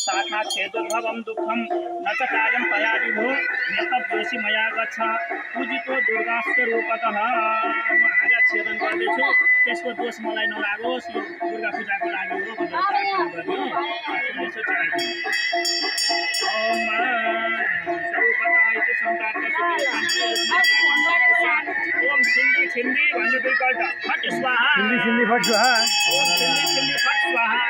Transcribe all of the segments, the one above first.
साक्षात् चेतोद्भवं दुःखं न च कार्यं तया विभो नेतद्दोषी मया गच्छ पूजितो दुर्गास्वरूपतः। म आगा छेदन गर्दैछु, त्यसको दोष मलाई नलागोस्, यो दुर्गा पूजाको लागि हो भनेर प्रार्थना गर्ने यसो चढाइदिनु। ओम स्वरूपतः इति संप्राप्त ओम छिन्दी छिन्दी भन्नु दुईपल्ट फट स्वाहा। छिन्दी छिन्दी फट स्वाहा। ओम छिन्दी छिन्दी फट स्वाहा।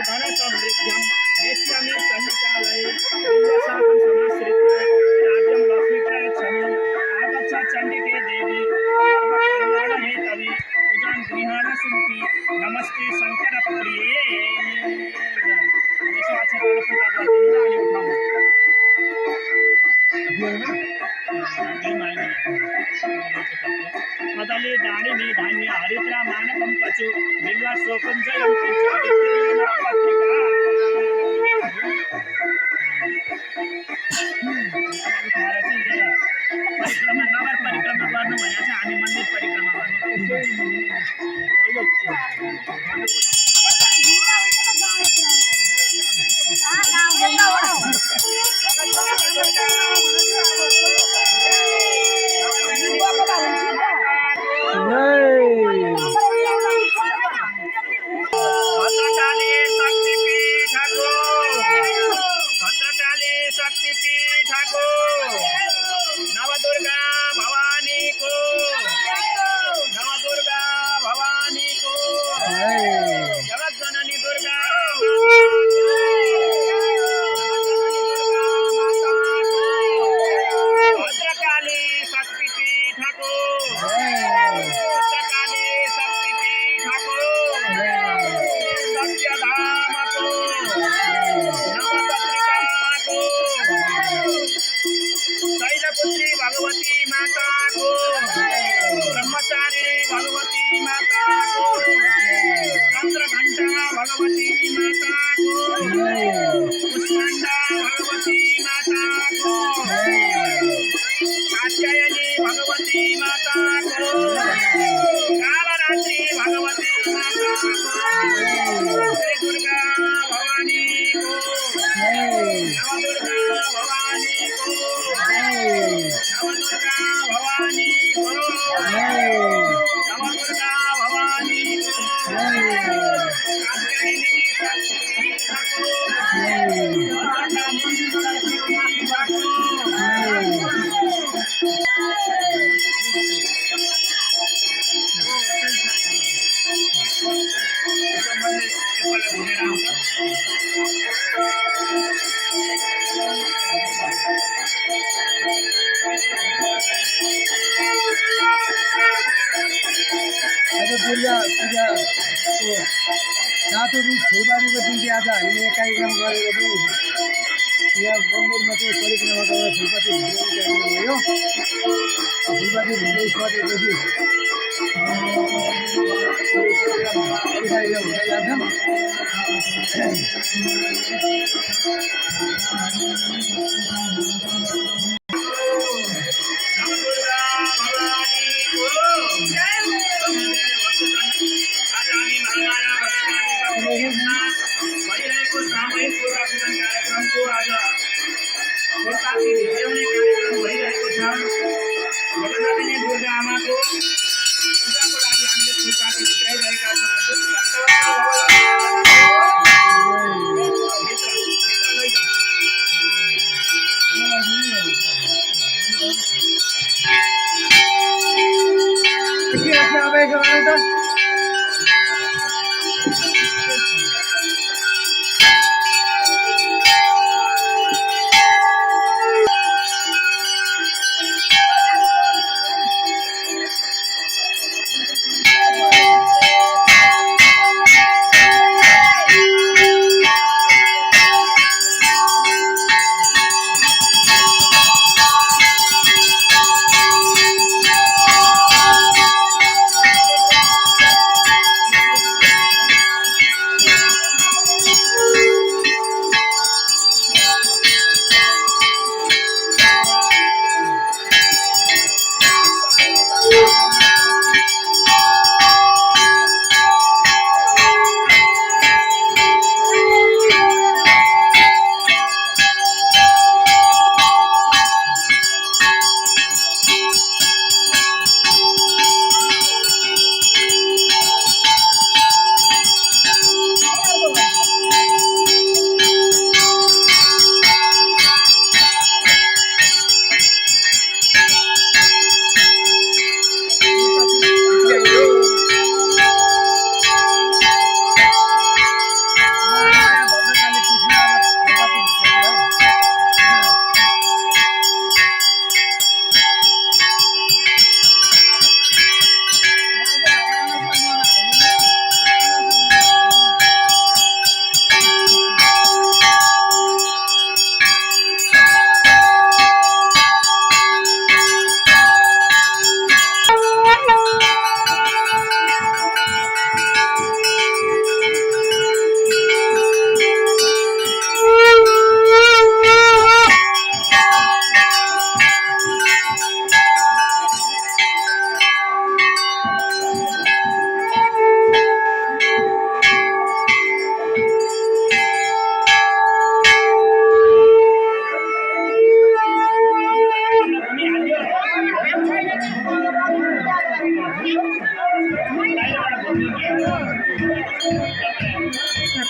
धन समृद्ध्यं नेष्यामि चण्डिकालये बिल्वशाखं समाश्रित्य राज्यं लक्ष्मी प्रयच्छमि। आगच्छ चण्डिके देवी सर्वकल्याणहेतवे पूजां गृहाण सुमुखी नमस्ते शङ्कर प्रिये। यसो अक्षरले पूजा गरिदिनु अनि उठाउनु। कदली दाणिनी धान्य हरिद्रा मानकं कचु बिल्वा शोकं जयं पत्रिका। परिक्रमा नगर परिक्रमा गर्नु भनेको छ, हामी मन्दिर परिक्रमा गर्नु। रातो रुख फुलबारीको निम्ति आज हामीले कार्यक्रम गरेर पनि यहाँ मन्दिरमा चाहिँ परिक्रमा गरेर फुलपाती भिडियो कार्यक्रम भयो। फुलपाती भिडियो सकेपछि कार्यक्रम हुँदै जान्छन्।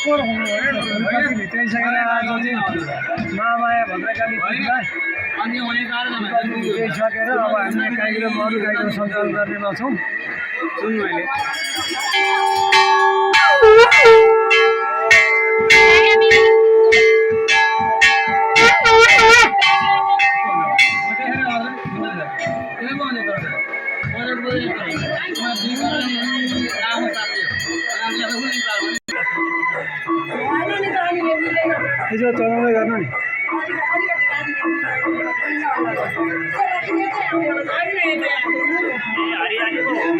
फुलपाती भित्राइसकेर आज चाहिँ महामाया भद्रकाली पीठलाई भित्राइसकेर अब हामी कार्यक्रम अरू कार्यक्रम सञ्चालन गर्नेमा छौँ। सुन्नु अहिले यसो चलाउँदै गर्नु नि।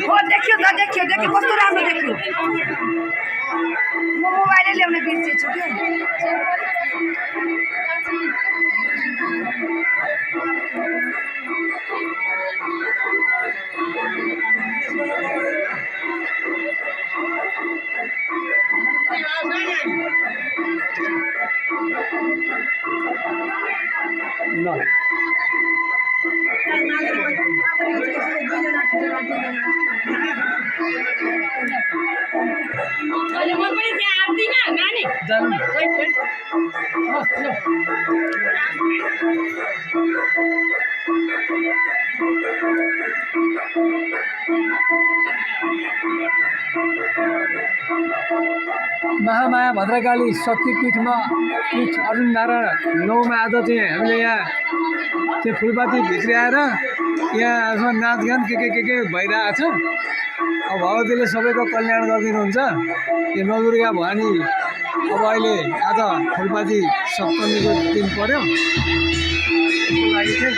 हो देखियो त देखियो देखियो कस्तो राम्रो देखियो। म मोबाइलै ल्याउन बिर्सेछु कि। ल जानु महामाया भद्रकाली शक्तिपीठमा पीठ अरुण नारायण 9मा आज चाहिँ हामीले यहाँ त्यो फुलपाती भित्र्याएर यहाँ यसमा नाचगान के भइरहेको छ। अब भगवतीले सबैको कल्याण गरिदिनुहुन्छ। यो नवदुर्गा भवानी अब अहिले आज फुलपाती सप्तमीको दिन पर्यो, त्यसको लागि चाहिँ